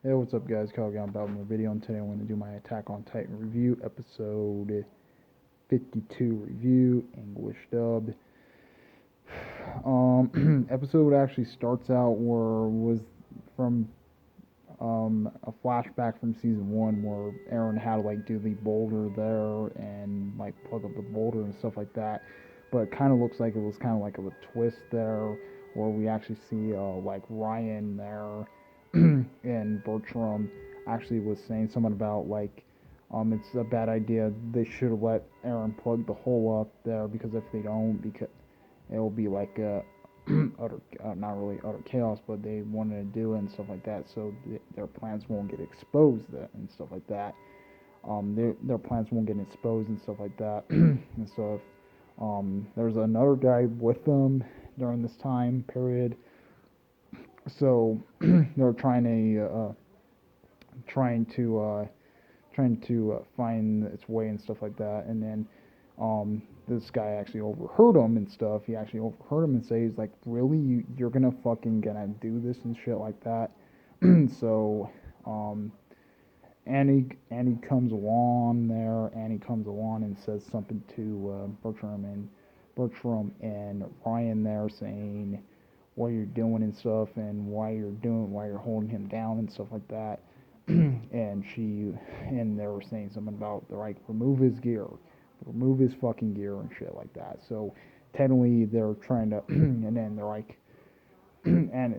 Hey, what's up, guys? Calling about my video, and today I'm going to do my Attack on Titan review, episode 52 review, English dub. Episode actually starts out where was from a flashback from season one where Eren had to do the boulder there and plug up the boulder and stuff like that. But it kind of looks like it was kind of like a twist there where we actually see Ryan there and Bertram actually was saying something about it's a bad idea. They should have let Eren plug the hole up there because if they don't, because it will be utter, not really utter chaos, but they wanted to do it and stuff like that, so their plans won't get exposed and stuff like that. Their plans won't get exposed and stuff like that. And so there's another guy with them during this time period. So they're trying to find its way and stuff like that. And then this guy actually overheard him and stuff. He actually overheard him and say, he's like, really, you're gonna fucking gonna do this and shit like that. So Annie comes along there. Annie comes along and says something to Bertram and Ryan there, saying what you're doing and stuff, and why you're holding him down and stuff like that. And they were saying something about remove his gear, remove his fucking gear and shit like that. So technically they're trying to, and then they're like, and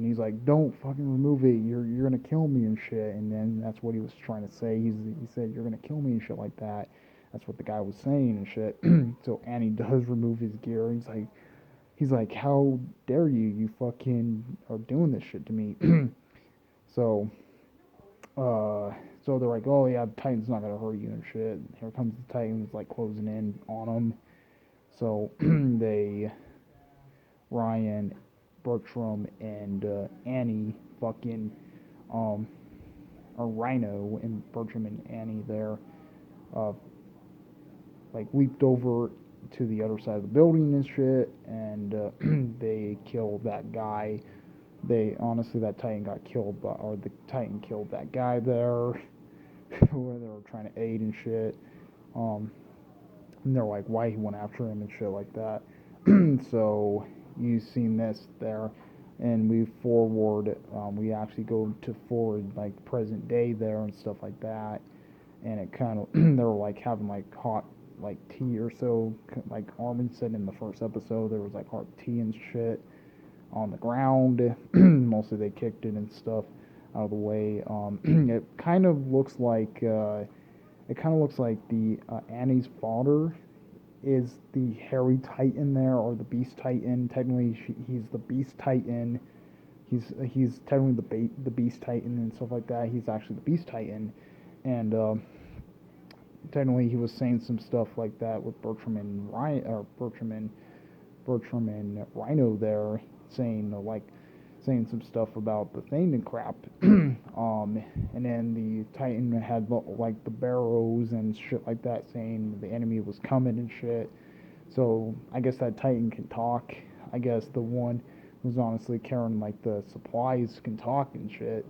he's like, don't fucking remove it, you're gonna kill me and shit. And then that's what he was trying to say. He said, you're gonna kill me and shit like that. That's what the guy was saying and shit. So Annie does remove his gear. He's like, how dare you? You fucking are doing this shit to me. So, so they're like, oh yeah, the Titan's not gonna hurt you and shit. Here comes the Titans closing in on them. So Ryan, Bertram, and Annie fucking um, or Rhino and Bertram and Annie there, uh, leaped over to the other side of the building and shit, and they killed that guy. They honestly, that Titan got killed, or the Titan killed that guy there, where they were trying to aid and shit. Um, and they're like, why he went after him and shit like that. So you've seen this there, and we actually go to forward present day there and stuff like that, and it kind of they were having hot tea or so, like Armin said in the first episode. There was hot tea and shit on the ground. Mostly they kicked it and stuff out of the way. It kind of looks like the Annie's father is the hairy Titan there, or the Beast Titan. Technically, he's the Beast Titan. He's technically the Beast Titan and stuff like that. He's actually the Beast Titan, and technically he was saying some stuff like that with Bertram and Ryan, or Bertram and Rhino there, saying some stuff about the thing and crap. And then the Titan had the barrows and shit like that, saying the enemy was coming and shit. So I guess that Titan can talk. I guess the one who's honestly carrying the supplies can talk and shit.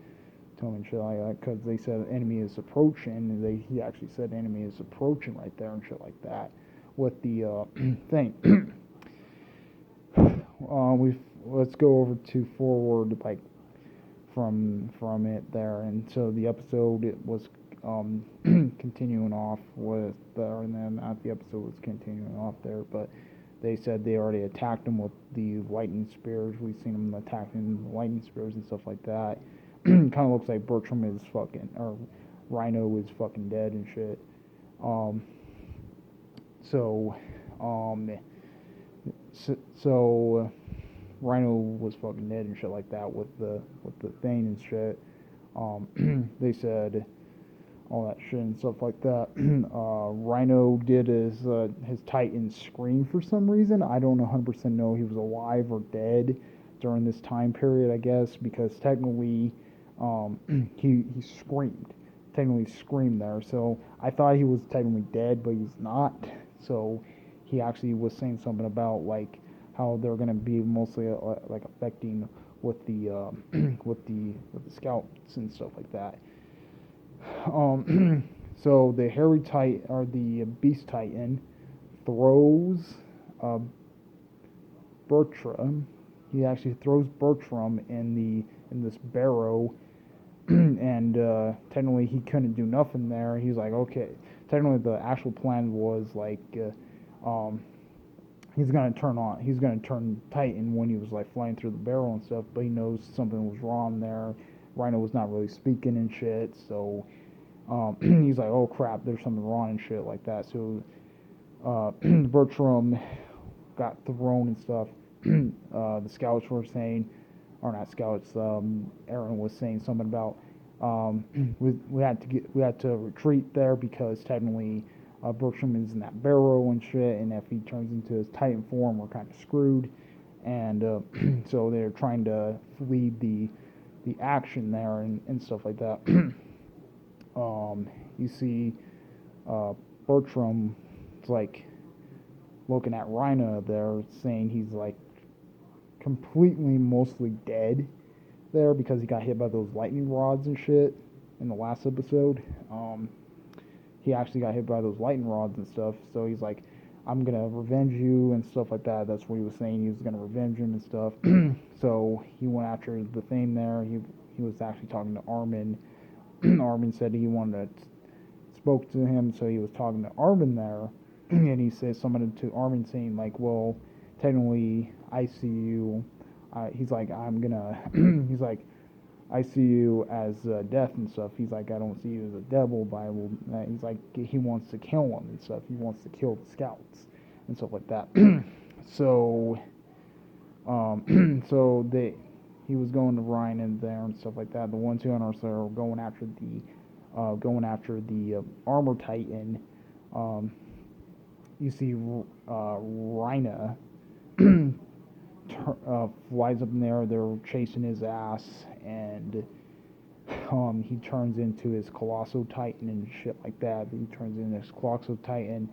Tell me and shit like that, because they said enemy is approaching. And he actually said enemy is approaching right there and shit like that with the thing. Let's go over to forward from it there, and so the episode, it was continuing off with there, and then the episode was continuing off there, but they said they already attacked him with the lightning spears. We've seen them attacking lightning spears and stuff like that. Kind of looks like Bertram is fucking, or Rhino is fucking dead and shit. Um, so, um, so Rhino was fucking dead and shit like that with the thing and shit. They said all that shit and stuff like that. Rhino did his Titan scream for some reason. I don't 100% know he was alive or dead during this time period, I guess, because technically he screamed. Technically screamed there. So I thought he was technically dead, but he's not. So he actually was saying something about how they're going to be mostly affecting with the with the scouts and stuff like that. So the hairy titan or the beast titan throws uh, Bertram. He actually throws Bertram in this barrow, and technically he couldn't do nothing there. He's like, okay. Technically, the actual plan was like, he's gonna turn Titan when he was like flying through the barrel and stuff. But he knows something was wrong there. Rhino was not really speaking and shit, so he's like, oh crap, there's something wrong and shit like that. So Bertram got thrown and stuff. The scouts were saying, or not scouts, Aaron was saying something about we had to retreat there because technically Bertram is in that barrow and shit, and if he turns into his Titan form, we're kind of screwed. And so they're trying to flee the action there and stuff like that. You see Bertram like looking at Rhino there, saying he's like completely mostly dead there because he got hit by those lightning rods and shit in the last episode. He actually got hit by those lightning rods and stuff, so he's like, I'm gonna revenge you and stuff like that. That's what he was saying. He was gonna revenge him and stuff. So he went after the thing there. He was actually talking to Armin. Armin said he wanted to spoke to him, so he was talking to Armin there, and he says something to Armin saying like, well, technically I see you. He's like, I'm gonna. He's like, I see you as death and stuff. He's like, I don't see you as a devil, but I will. He's like, he wants to kill him and stuff. He wants to kill the scouts and stuff like that. So, so he was going to Ryan in there and stuff like that. The 1-2 hunters are going after the armor titan. You see Rhina flies up in there. They're chasing his ass, and he turns into his Colossal Titan and shit like that. He turns into his Colossal Titan.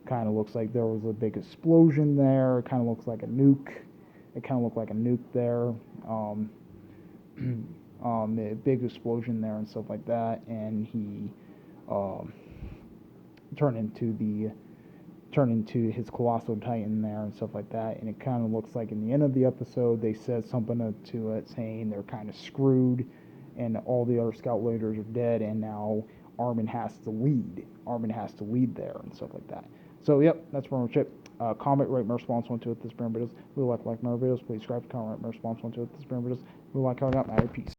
Kind of looks like there was a big explosion there. It kind of looks like a nuke. It kind of looked like a nuke there. A big explosion there and stuff like that, and he turned into his Colossal Titan there and stuff like that. And it kind of looks like in the end of the episode they said something to it saying they're kind of screwed and all the other scout leaders are dead, and now Armin has to lead. Armin has to lead there and stuff like that. So yep, that's pretty much it. Comment, rate, my response, 1, 2 at this brand videos. If you like my videos, please subscribe, comment, rate, my response, 1, 2 at this brand videos. If you like how I got my peace.